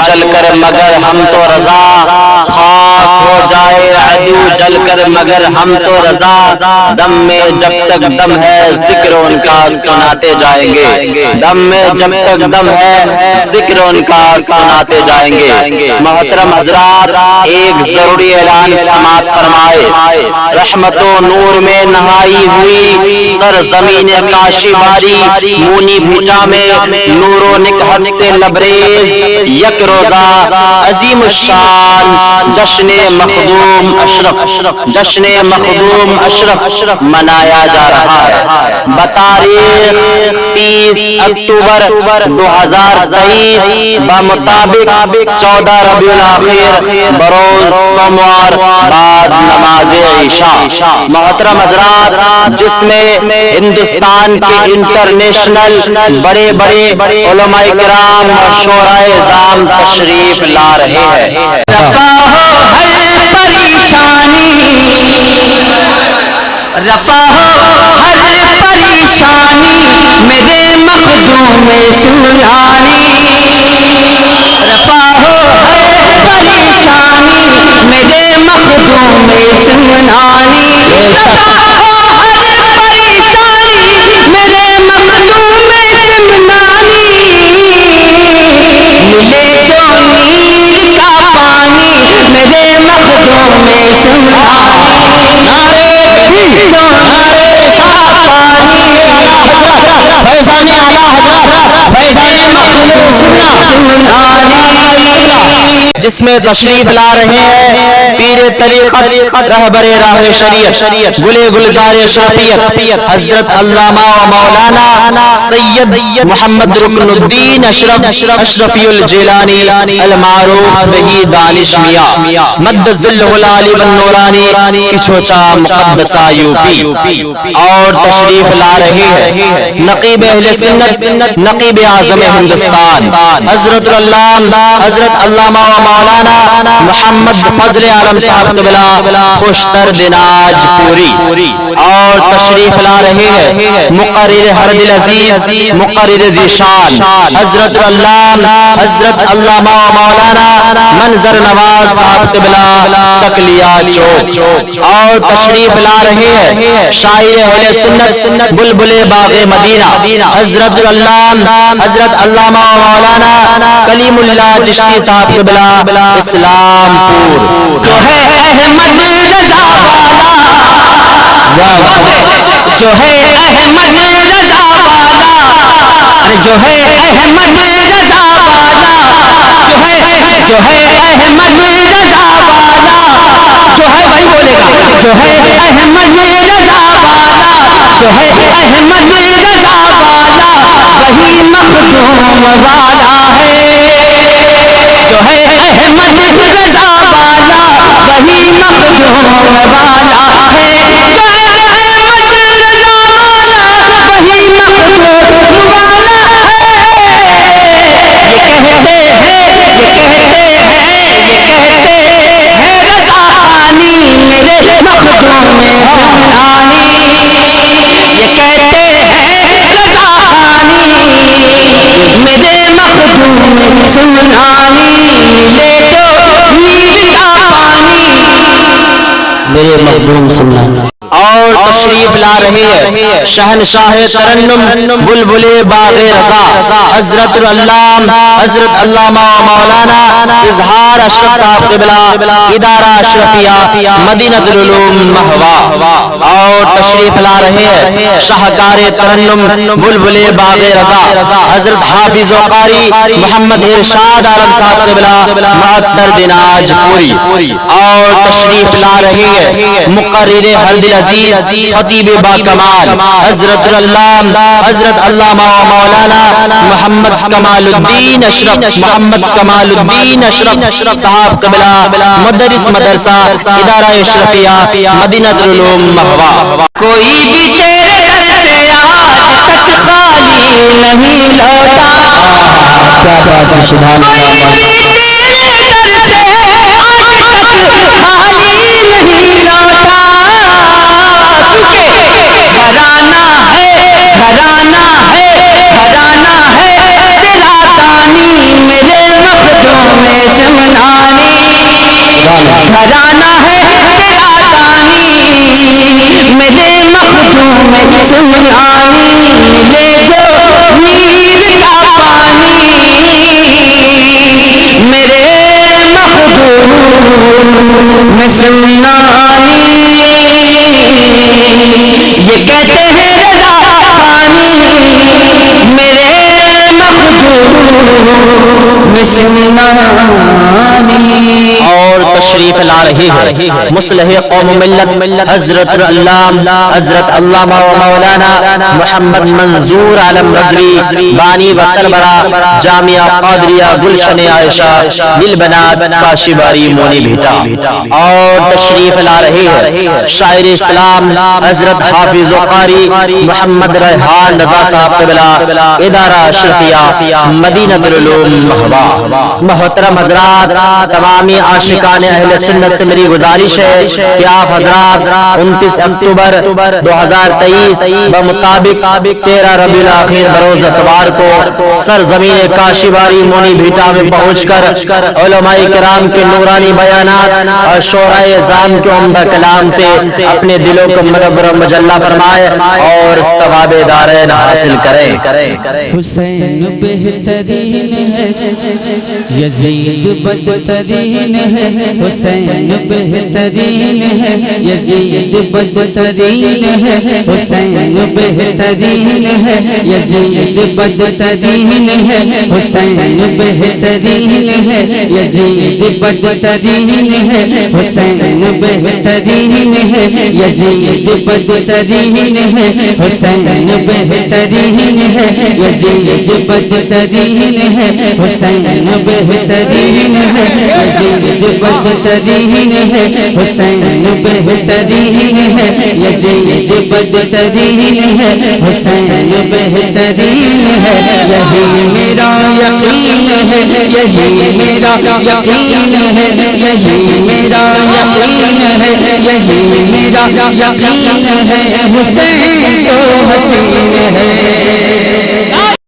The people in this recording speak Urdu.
جل کر مگر ہم تو رضا، خاک ہو جائے عدو جل کر مگر ہم تو رضا، دم میں جب تک دم ہے ذکر ان کا سناتے جائیں گے، دم میں جب تک دم ہے ذکر ان کا سناتے جائیں گے۔ محترم حضرات، ایک ضروری اعلان سماعت فرمائے۔ رحمت و نور میں نہائی ہوئی سرزمین کاشی باری، مونی بھوٹا میں نور و نکہت سے لبریز، یک روزہ عظیم الشان جشن مخدوم اشرف، جشن مخدوم اشرف منایا جا رہا ہے بتاریخ 30 اکتوبر 2023 بمطابق 14 ربیع الاخر بروز سوموار بعد نماز عشاء۔ محترم حضرات، جس میں ہندوستان کے انٹرنیشنل بڑے بڑے علماء کرام اور شعراء اعظام تشریف لا رہے ہیں۔ رفع ہو ہر پریشانی، رفع ہو ہر پریشانی، میرے مخدوم سنانی، رفع ہو ہر پریشانی، میرے مخدوم سنانی، رفع ہو ہر پریشانی، میرے مخدوم سنانی، ملے جو نیر کا پانی، میرے مخدوم سنانی، ملے جو نیر کا پانی، فیضان اعلیٰ حضرت فیضان مخدوم سنانی، جس میں تشریف لا رہے ہیں پیر طریقت رہبر راہ شریعت گلے گلزار شریعت حضرت علامہ و مولانا سید محمد رکن الدین اشرفی الجیلانی المعروف بہی دانش میاں مد ظلہ العالی والنورانی کچھوچا مقدسہ یوپی، اور تشریف لا رہے ہیں نقیب اہل سنت نقیب اعظم ہندوستان حضرت علامہ و مولانا محمد فضل عالم صاحب قبلہ خوشتر دناج پوری، اور تشریف لا رہے ہیں مقرر ہر دل عزیز مقرر ذیشان حضرت علامہ و مولانا منظر نواز صاحب قبلہ چکلیا چوک، اور تشریف لا رہے ہیں شاعر اہل سنت بلبل باغ مدینہ حضرت علامہ و مولانا کلیم اللہ چشتی صاحب قبلہ اسلام پور، جو ہے احمد رضا والا، جو ہے احمد رضا والا، جو ہے احمد رضا والا، جو ہے احمد رضا والا، جو ہے وہی بولے گا، جو ہے احمد رضا والا، جو ہے احمد رضا والا، وہی مخدوم والا ہے، جو ہے احمد رضا والا، وہی مخدوم والا ہے، جو ہے احمد رضا والا، وہی مخدوم والا ہے، یہ کہتے ہیں رضا خانی میرے مخدوم سنانی، یہ کہتے ہیں رضا خانی میرے مخدوم سنانی، ملے جو نیر کا پانی، میرے مخدوم سنانی، اور تشریف لا رہے ہیں شہنشاہ ترنم بلبل باغ رضا حضرت علامہ مولانا اظہار اشرف صاحب قبلہ ادارہ اشرفیہ مدینۃ العلوم مہوا، اور تشریف لا رہے ہیں شاہکار ترنم بلبل باغ رضا حضرت حافظ و قاری محمد ارشاد عالم صاحب قبلہ معطر دناج پوری، اور تشریف لا رہے ہیں مقرر ہر دل عزیز خطیب با کمال حضرت علامہ و مولانا محمد کمال الدین اشرف صاحب قبلہ مدرس مدرسہ ادارہ اشرفیہ مدینۃ العلوم مہوا۔ کوئی بھی تیرے در سے آج تک خالی نہیں لوٹا، کیا بات ہے، سبحان کوئی اللہ، بھی تیرے در سے آج تک خالی نہیں لوٹا، گھرانہ ہے تیرا دانی، میرے مخدوم مسلمانی یہ کہتے ہیں رضا خانی میرے محبوب مسلمانی. اور تشریف لا رہی ہے مصلح قوم ملت حضرت علامہ و مولانا محمد منظور عالم رضوی بانی و سربراہ جامعہ قادریہ گلشن عائشہ للبنات کاشیواری مونی بھیٹا. اور تشریف لا رہی ہے شاعر اسلام حضرت حافظ و قاری محمد ریحان رضا صاحب قبلہ ادارہ اشرفیہ مدینہ العلوم مہوا. محترم حضرات، تمامی عاشقان اہل سنت سے میری گزارش ہے کہ آپ حضرات 29 اکتوبر 2023 بمطابق 13 ربیع الاخر بروز اتوار کو سرزمین کاشیواری مونی بھیٹا میں پہنچ کر علماء کرام کے نورانی بیانات اور شعراء اعظام کے عمدہ کلام سے اپنے دلوں کو منور و مجلہ فرمائے اور ثواب دارین حاصل کریں. حسین بہترین ہے یزید بدترین ہے. حسین بہترین ہے یزید بدترین ہے. حسین بہترین ہے یزید بدترین ہے. حسین بہترین ہے یزید بدترین ہے. حسین بہترین ہے یزید بدترین ہے. حسین بہترین ہے یزید بدترین ہے. حسین بہترین ہے یزید بدترین ہے. حسین بہترین ہے یزید بدترین ہے. حسین بہترین ہے. یہی میرا یقین ہے یہی میرا یقین ہے. یہی میرا یقین ہے یہی میرا یقین ہے. حسین تو حسین ہے